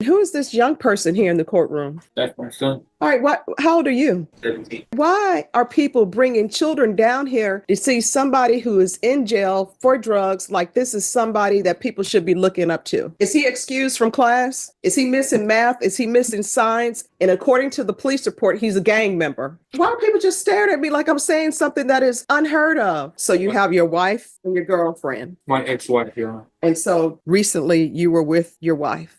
Who is this young person here in the courtroom? That's my son. All right, how old are you? 17. Why are people bringing children down here to see somebody who is in jail for drugs like this is somebody that people should be looking up to? Is he excused from class? Is he missing math? Is he missing science? And according to the police report, he's a gang member. Why are people just staring at me like I'm saying something that is unheard of? So you have your wife and your girlfriend. My ex-wife, Your Honor. And so recently you were with your wife.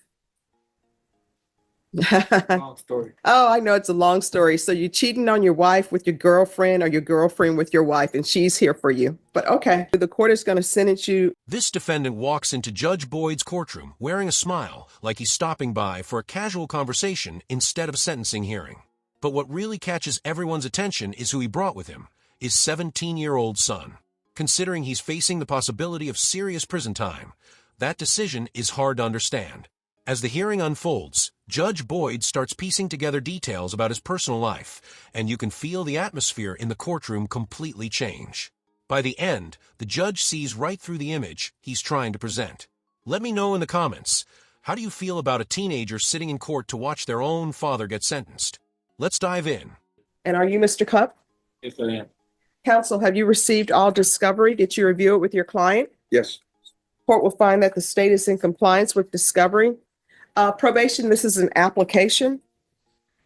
Long story. Oh, I know it's a long story. So you're cheating on your wife with your girlfriend or your girlfriend with your wife, and she's here for you. But okay, the court is going to sentence you. This defendant walks into Judge Boyd's courtroom wearing a smile, like he's stopping by for a casual conversation instead of a sentencing hearing. But what really catches everyone's attention is who he brought with him, his 17-year-old son. Considering he's facing the possibility of serious prison time, that decision is hard to understand. As the hearing unfolds, Judge Boyd starts piecing together details about his personal life, and you can feel the atmosphere in the courtroom completely change. By the end, the judge sees right through the image he's trying to present. Let me know in the comments, how do you feel about a teenager sitting in court to watch their own father get sentenced? Let's dive in. And are you Mr. Cupp? Yes, I am. Counsel, have you received all discovery? Did you review it with your client? Yes. Court will find that the state is in compliance with discovery. Probation, this is an application.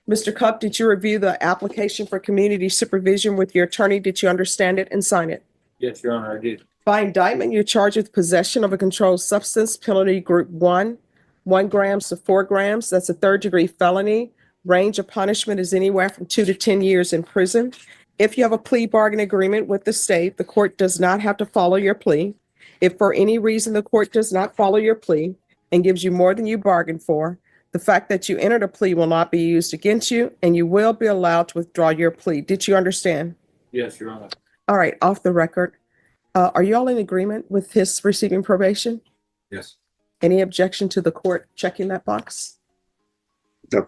Mr. Cupp, did you review the application for community supervision with your attorney? Did you understand it and sign it? Yes, Your Honor, I did. By indictment, you're charged with possession of a controlled substance, penalty group 1, 1 grams to 4 grams. That's a third-degree felony. Range of punishment is anywhere from 2 to 10 years in prison. If you have a plea bargain agreement with the state, the court does not have to follow your plea. If for any reason the court does not follow your plea and gives you more than you bargained for, the fact that you entered a plea will not be used against you, and you will be allowed to withdraw your plea. Did you understand? Yes, Your Honor. All right, off the record. Are you all in agreement with his receiving probation? Yes. Any objection to the court checking that box? No.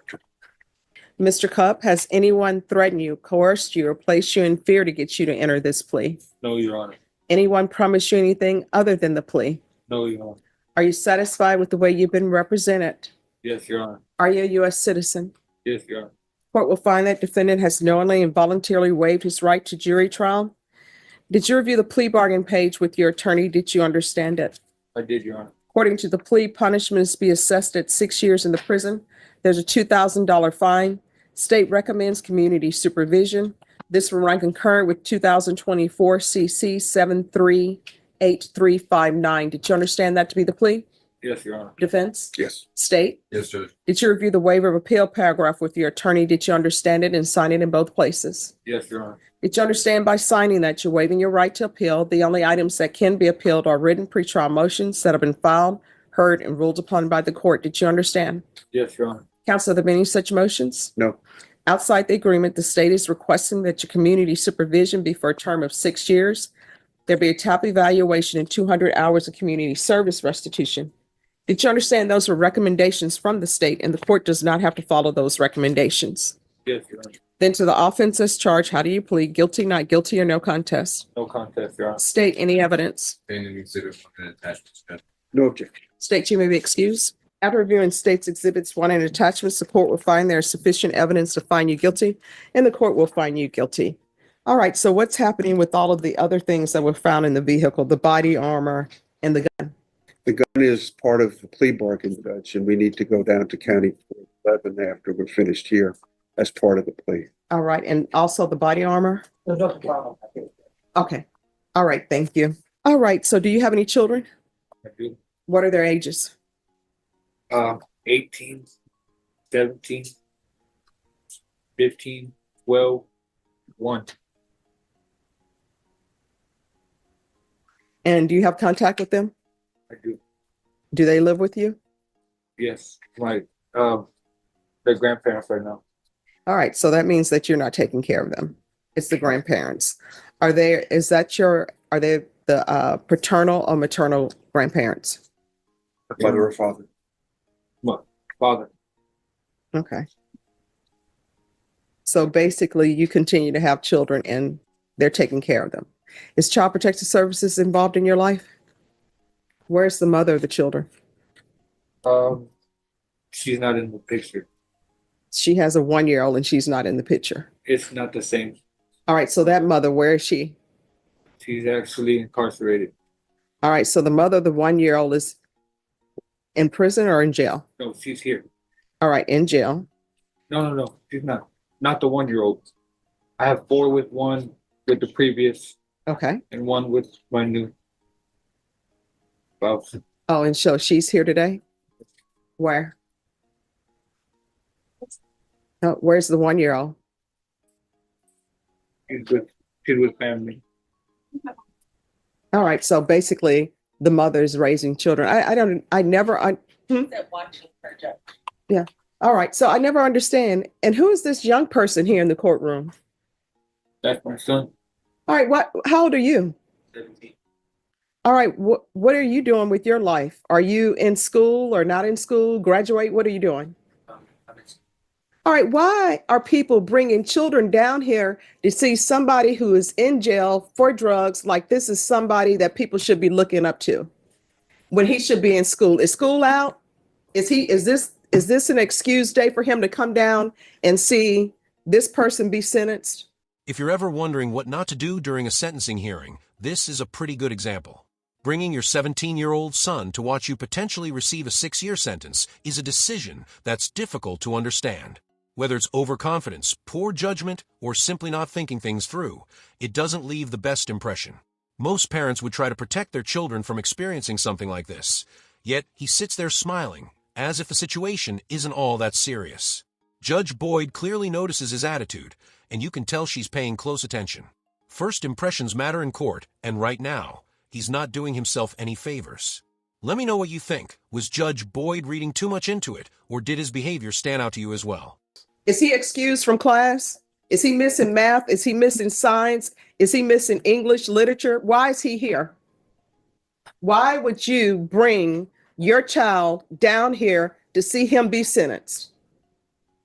Mr. Cupp, has anyone threatened you, coerced you, or placed you in fear to get you to enter this plea? No, Your Honor. Anyone promised you anything other than the plea? No, Your Honor. Are you satisfied with the way you've been represented? Yes, Your Honor. Are you a U.S. citizen? Yes, Your Honor. Court will find that defendant has knowingly and voluntarily waived his right to jury trial. Did you review the plea bargain page with your attorney? Did you understand it? I did, Your Honor. According to the plea, punishment is to be assessed at 6 years in the prison. There's a $2,000 fine. State recommends community supervision. This will run concurrent with 2024 CC 738359. Did you understand that to be the plea? Yes, Your Honor. Defense? Yes. State? Yes, Judge. Did you review the waiver of appeal paragraph with your attorney? Did you understand it and sign it in both places? Yes, Your Honor. Did you understand by signing that you're waiving your right to appeal? The only items that can be appealed are written pretrial motions that have been filed, heard, and ruled upon by the court. Did you understand? Yes, Your Honor. Counsel, are there any such motions? No. Outside the agreement, the state is requesting that your community supervision be for a term of 6 years. There be a top evaluation and 200 hours of community service restitution. Did you understand those were recommendations from the state and the court does not have to follow those recommendations? Yes, Your Honor. Then to the offense as charged, how do you plead? Guilty, not guilty, or no contest? No contest, Your Honor. State any evidence. No objection. State you may be excused. After reviewing state's exhibits 1 and attachments, the court will find there is sufficient evidence to find you guilty, and the court will find you guilty. All right, so what's happening with all of the other things that were found in the vehicle, the body armor and the gun? The gun is part of the plea bargain, Judge, and we need to go down to County 11 after we're finished here as part of the plea. All right, and also the body armor? Okay. All right, thank you. All right, so do you have any children? I do. What are their ages? 18, 17, 15, 12, 1. And do you have contact with them? I do. Do they live with you? Yes. Their grandparents right now. All right, so that means that you're not taking care of them. It's the grandparents. Are they the paternal or maternal grandparents? Mother or father? Father. Okay. So basically you continue to have children and they're taking care of them. Is Child Protective Services involved in your life? Where's the mother of the children? She's not in the picture. She has a 1-year-old and she's not in the picture. It's not the same. All right, so that mother, where is she? She's actually incarcerated. All right, so the mother of the 1-year-old is in prison or in jail? No, she's here. All right, in jail. No. She's not. Not the 1-year-old. I have 4 with one with the previous Okay. and 1 with my new spouse. Oh, and so she's here today? Where? Oh, where's the 1-year-old? She's with family. All right, so basically the mother's raising children. Watching her judge. All right, so I never understand. And who is this young person here in the courtroom? That's my son. All right, how old are you? 17. All right, what are you doing with your life? Are you in school or not in school? Graduate? What are you doing? All right, why are people bringing children down here to see somebody who is in jail for drugs like this is somebody that people should be looking up to when he should be in school? Is school out? Is this an excuse day for him to come down and see this person be sentenced? If you're ever wondering what not to do during a sentencing hearing, this is a pretty good example. Bringing your 17-year-old son to watch you potentially receive a 6-year sentence is a decision that's difficult to understand. Whether it's overconfidence, poor judgment, or simply not thinking things through, it doesn't leave the best impression. Most parents would try to protect their children from experiencing something like this, yet he sits there smiling, as if the situation isn't all that serious. Judge Boyd clearly notices his attitude, and you can tell she's paying close attention. First impressions matter in court, and right now, he's not doing himself any favors. Let me know what you think. Was Judge Boyd reading too much into it, or did his behavior stand out to you as well? Is he excused from class? Is he missing math? Is he missing science? Is he missing English literature? Why is he here? Why would you bring your child down here to see him be sentenced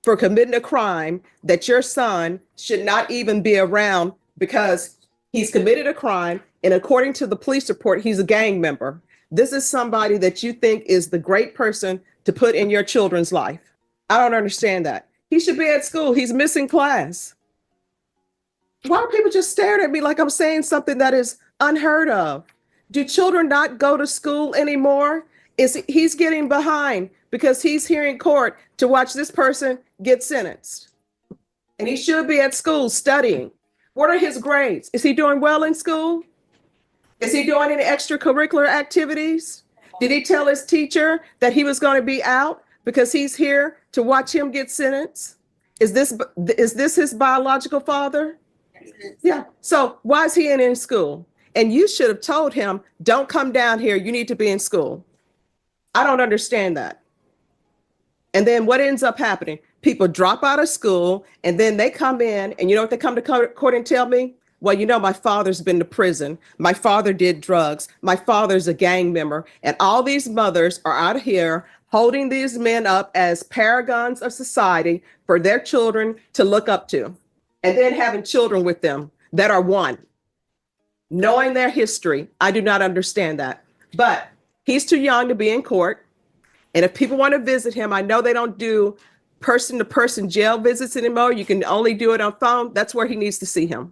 for committing a crime that your son should not even be around because he's committed a crime, and according to the police report, he's a gang member? This is somebody that you think is the great person to put in your children's life. I don't understand that. He should be at school. He's missing class. Why are people just staring at me like I'm saying something that is unheard of? Do children not go to school anymore? He's getting behind because he's here in court to watch this person get sentenced. And he should be at school studying. What are his grades? Is he doing well in school? Is he doing any extracurricular activities? Did he tell his teacher that he was going to be out because he's here to watch him get sentenced? Is this his biological father? Yeah. So why is he in school? And you should have told him, don't come down here. You need to be in school. I don't understand that. And then what ends up happening? People drop out of school and then they come in, and you know what they come to court and tell me? Well, you know, my father's been to prison. My father did drugs. My father's a gang member. And all these mothers are out here holding these men up as paragons of society for their children to look up to, and then having children with them that are one. Knowing their history, I do not understand that. But he's too young to be in court. And if people want to visit him, I know they don't do person-to-person jail visits anymore. You can only do it on phone. That's where he needs to see him.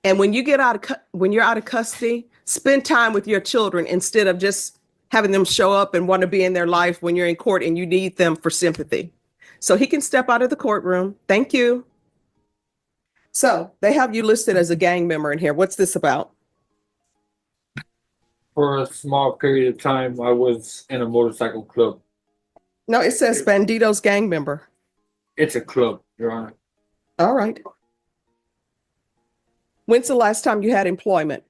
And when you're out of custody, spend time with your children instead of just having them show up and want to be in their life when you're in court and you need them for sympathy. So he can step out of the courtroom. Thank you. So they have you listed as a gang member in here. What's this about? For a small period of time, I was in a motorcycle club. No, it says Bandito's gang member. It's a club, Your Honor. All right. When's the last time you had employment?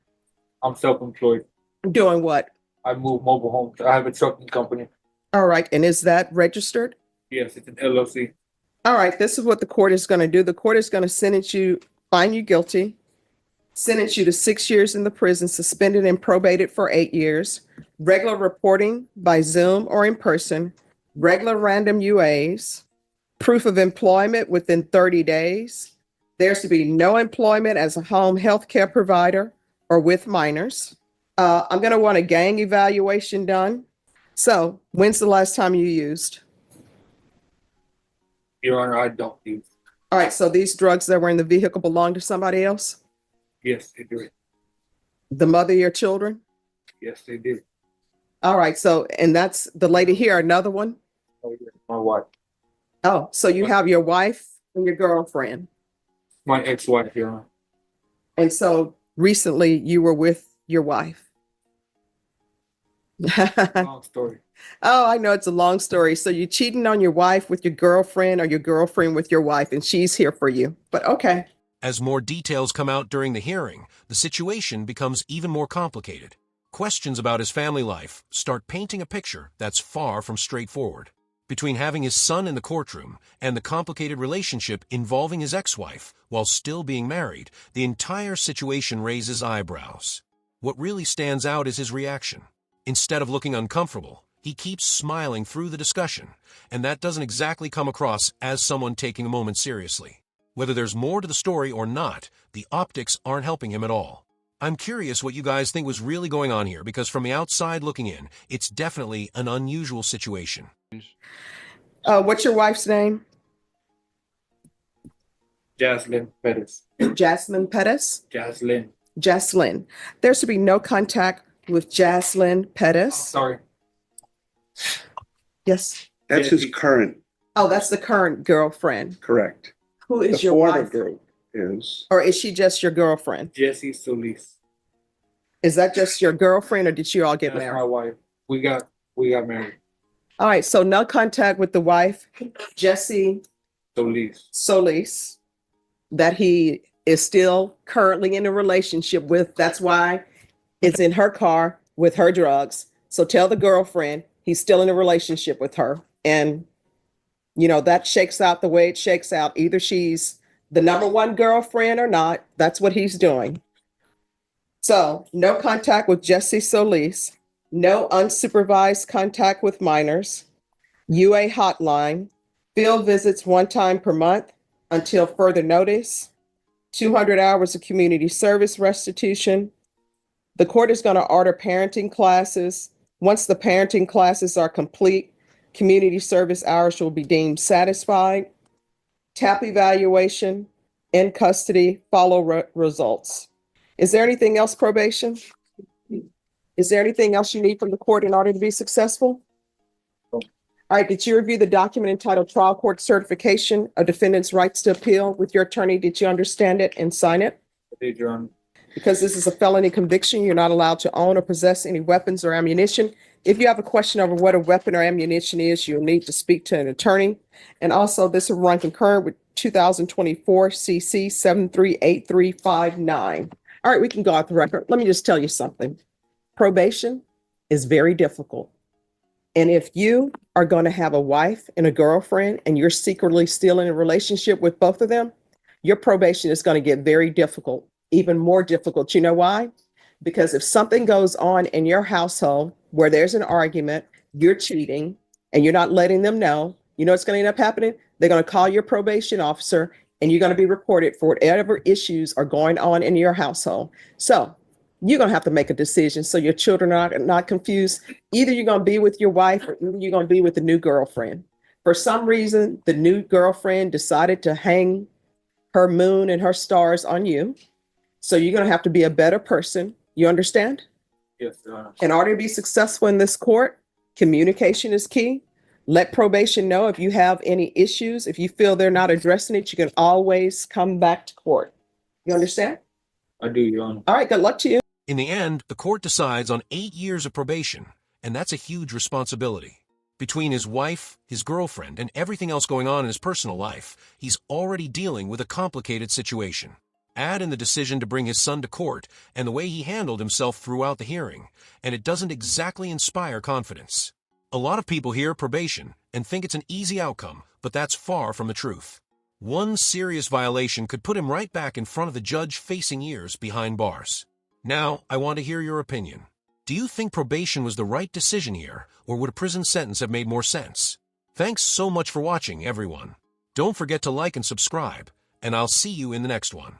I'm self-employed. Doing what? I move mobile homes. I have a trucking company. All right. And is that registered? Yes, it's an LLC. All right. This is what the court is going to do. The court is going to find you guilty, sentence you to 6 years in the prison, suspended and probated for 8 years, regular reporting by Zoom or in person, regular random UAs, proof of employment within 30 days. There's to be no employment as a home health care provider or with minors. I'm going to want a gang evaluation done. So when's the last time you used? Your Honor, I don't use. All right, so these drugs that were in the vehicle belong to somebody else? Yes, they do. The mother of your children? Yes, they do. All right, so, and that's the lady here, another one? Oh, yeah. My wife. Oh, so you have your wife and your girlfriend. My ex-wife, Your Honor. And so recently you were with your wife. Long story. Oh, I know it's a long story. So you're cheating on your wife with your girlfriend or your girlfriend with your wife, and she's here for you. But okay. As more details come out during the hearing, the situation becomes even more complicated. Questions about his family life start painting a picture that's far from straightforward. Between having his son in the courtroom and the complicated relationship involving his ex-wife while still being married, the entire situation raises eyebrows. What really stands out is his reaction. Instead of looking uncomfortable, he keeps smiling through the discussion, and that doesn't exactly come across as someone taking a moment seriously. Whether there's more to the story or not, the optics aren't helping him at all. I'm curious what you guys think was really going on here, because from the outside looking in, it's definitely an unusual situation. What's your wife's name? Jaslyn Pettis. Jasmine Pettis? Jaslyn. Jaslyn. There's to be no contact with Jaslyn Pettis. Sorry. Yes. That's his current, Oh, that's the current girlfriend. correct. Who The is your former wife? group is, Or is she just your girlfriend? Jesse Solis. Is that just your girlfriend or did you all get That's my married? wife. We got married. All right, so no contact with the wife, Jesse Solis. Solis, that he is still currently in a relationship with. That's why it's in her car with her drugs. So tell the girlfriend he's still in a relationship with her. And, you know, that shakes out the way it shakes out. Either she's the number one girlfriend or not. That's what he's doing. So no contact with Jesse Solis, no unsupervised contact with minors, UA hotline, field visits one time per month until further notice, 200 hours of community service restitution. The court is going to order parenting classes. Once the parenting classes are complete, community service hours will be deemed satisfied. TAP evaluation, in custody, follow results. Is there anything else, probation? Is there anything else you need from the court in order to be successful? All right, did you review the document entitled Trial Court Certification of Defendant's Rights to Appeal with your attorney? Did you understand it and sign it? I did, Your Honor. Because this is a felony conviction, you're not allowed to own or possess any weapons or ammunition. If you have a question over what a weapon or ammunition is, you'll need to speak to an attorney. And also, this will run concurrent with 2024 CC 738359. All right, we can go off the record. Let me just tell you something. Probation is very difficult. And if you are going to have a wife and a girlfriend and you're secretly still in a relationship with both of them, your probation is going to get very difficult, even more difficult. You know why? Because if something goes on in your household where there's an argument, you're cheating, and you're not letting them know, you know what's going to end up happening? They're going to call your probation officer and you're going to be reported for whatever issues are going on in your household. So you're going to have to make a decision so your children are not confused. Either you're going to be with your wife or either you're going to be with the new girlfriend. For some reason, the new girlfriend decided to hang her moon and her stars on you. So you're going to have to be a better person. You understand? Yes, Your Honor. In order to be successful in this court, communication is key. Let probation know if you have any issues. If you feel they're not addressing it, you can always come back to court. You understand? I do, Your Honor. All right, good luck to you. In the end, the court decides on 8 years of probation, and that's a huge responsibility. Between his wife, his girlfriend, and everything else going on in his personal life, he's already dealing with a complicated situation. Add in the decision to bring his son to court and the way he handled himself throughout the hearing, and it doesn't exactly inspire confidence. A lot of people hear probation and think it's an easy outcome, but that's far from the truth. One serious violation could put him right back in front of the judge facing years behind bars. Now, I want to hear your opinion. Do you think probation was the right decision here, or would a prison sentence have made more sense? Thanks so much for watching, everyone. Don't forget to like and subscribe, and I'll see you in the next one.